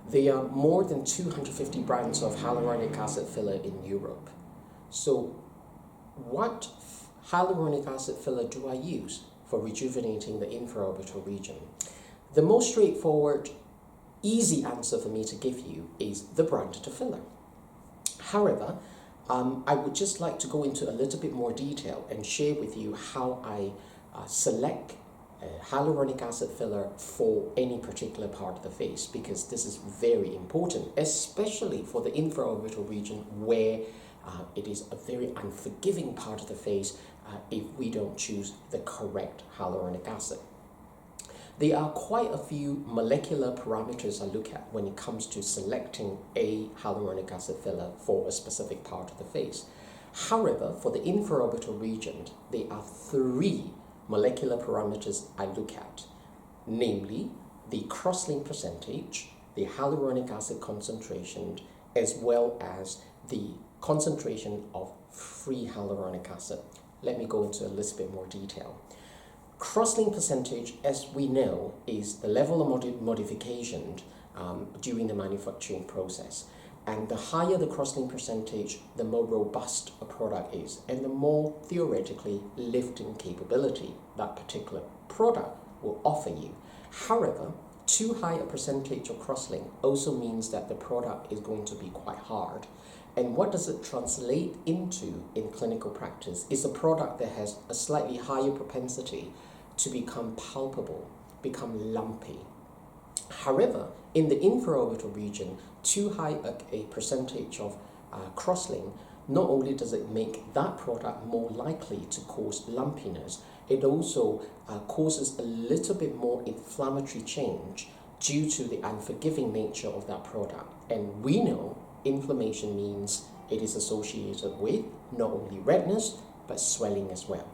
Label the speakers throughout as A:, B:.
A: There are more than 250 brands of hyaluronic acid filler in Europe. So what hyaluronic acid filler do I use for rejuvenating the infraorbital region? The most straightforward, easy answer for me to give you is the branded filler. However, I would just like to go into a little bit more detail and share with you how I select hyaluronic acid filler for any particular part of the face, because this is very important, especially for the infraorbital region where it is a very unforgiving part of the face if we don't choose the correct hyaluronic acid. There are quite a few molecular parameters I look at when it comes to selecting a hyaluronic acid filler for a specific part of the face. However, for the infraorbital region, there are 3 molecular parameters I look at, namely the cross-link percentage, the hyaluronic acid concentration, as well as the concentration of free hyaluronic acid. Let me go into a little bit more detail. Cross-link percentage, as we know, is the level of modification during the manufacturing process. And the higher the cross-link percentage, the more robust a product is, and the more theoretically lifting capability that particular product will offer you. However, too high a percentage of cross-link also means that the product is going to be quite hard. And what does it translate into in clinical practice is a product that has a slightly higher propensity to become palpable, become lumpy. However, in the infraorbital region, too high a percentage of cross-link, not only does it make that product more likely to cause lumpiness, it also causes a little bit more inflammatory change due to the unforgiving nature of that product. And we know inflammation means it is associated with not only redness, but swelling as well.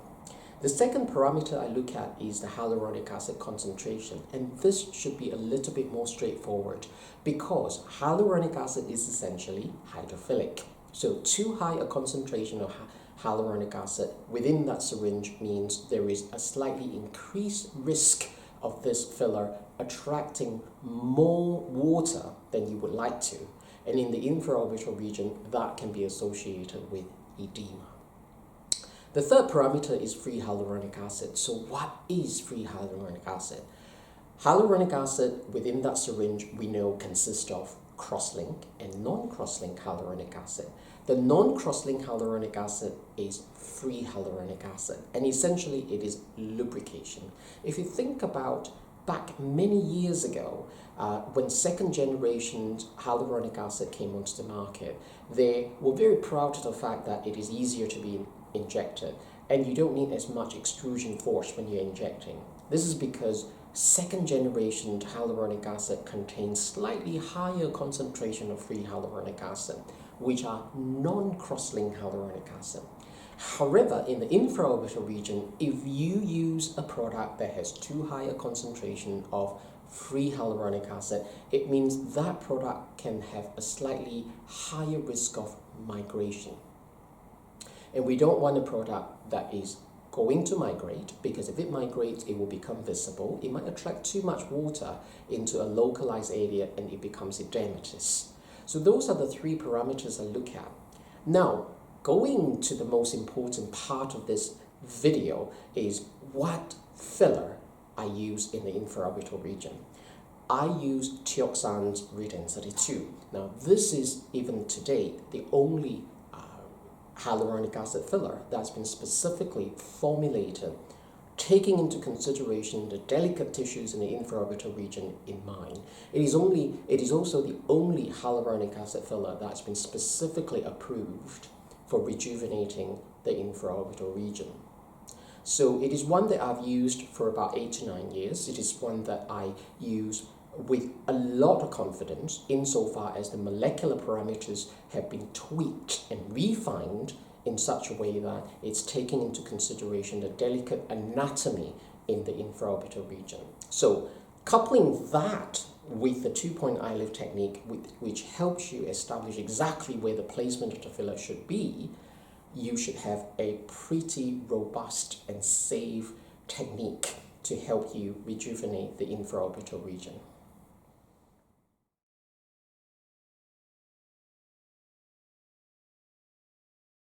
A: The second parameter I look at is the hyaluronic acid concentration, and this should be a little bit more straightforward because hyaluronic acid is essentially hydrophilic. So too high a concentration of hyaluronic acid within that syringe means there is a slightly increased risk of this filler attracting more water than you would like to. And in the infraorbital region, that can be associated with edema. The third parameter is free hyaluronic acid. So what is free hyaluronic acid? Hyaluronic acid within that syringe we know consists of cross-link and non-cross-link hyaluronic acid. The non-cross-link hyaluronic acid is free hyaluronic acid, and essentially it is lubrication. If you think about back many years ago, when second generation hyaluronic acid came onto the market, they were very proud of the fact that it is easier to be injected and you don't need as much extrusion force when you're injecting. This is because second generation hyaluronic acid contains slightly higher concentration of free hyaluronic acid, which are non-cross-link hyaluronic acid. However, in the infraorbital region, if you use a product that has too high a concentration of free hyaluronic acid, it means that product can have a slightly higher risk of migration. And we don't want a product that is going to migrate, because if it migrates, it will become visible. It might attract too much water into a localized area and it becomes edematous. So those are the 3 parameters I look at. Now, going to the most important part of this video is what filler I use in the infraorbital region. I use Teoxan's Redensity 32. Now, this is, even to date, the only hyaluronic acid filler that's been specifically formulated, taking into consideration the delicate tissues in the infraorbital region in mind. It is also the only hyaluronic acid filler that's been specifically approved for rejuvenating the infraorbital region. So it is one that I've used for about 8 to 9 years. It is one that I use with a lot of confidence insofar as the molecular parameters have been tweaked and refined in such a way that it's taking into consideration the delicate anatomy in the infraorbital region. So coupling that with the 2-point eyelift technique, which helps you establish exactly where the placement of the filler should be, you should have a pretty robust and safe technique to help you rejuvenate the infraorbital region.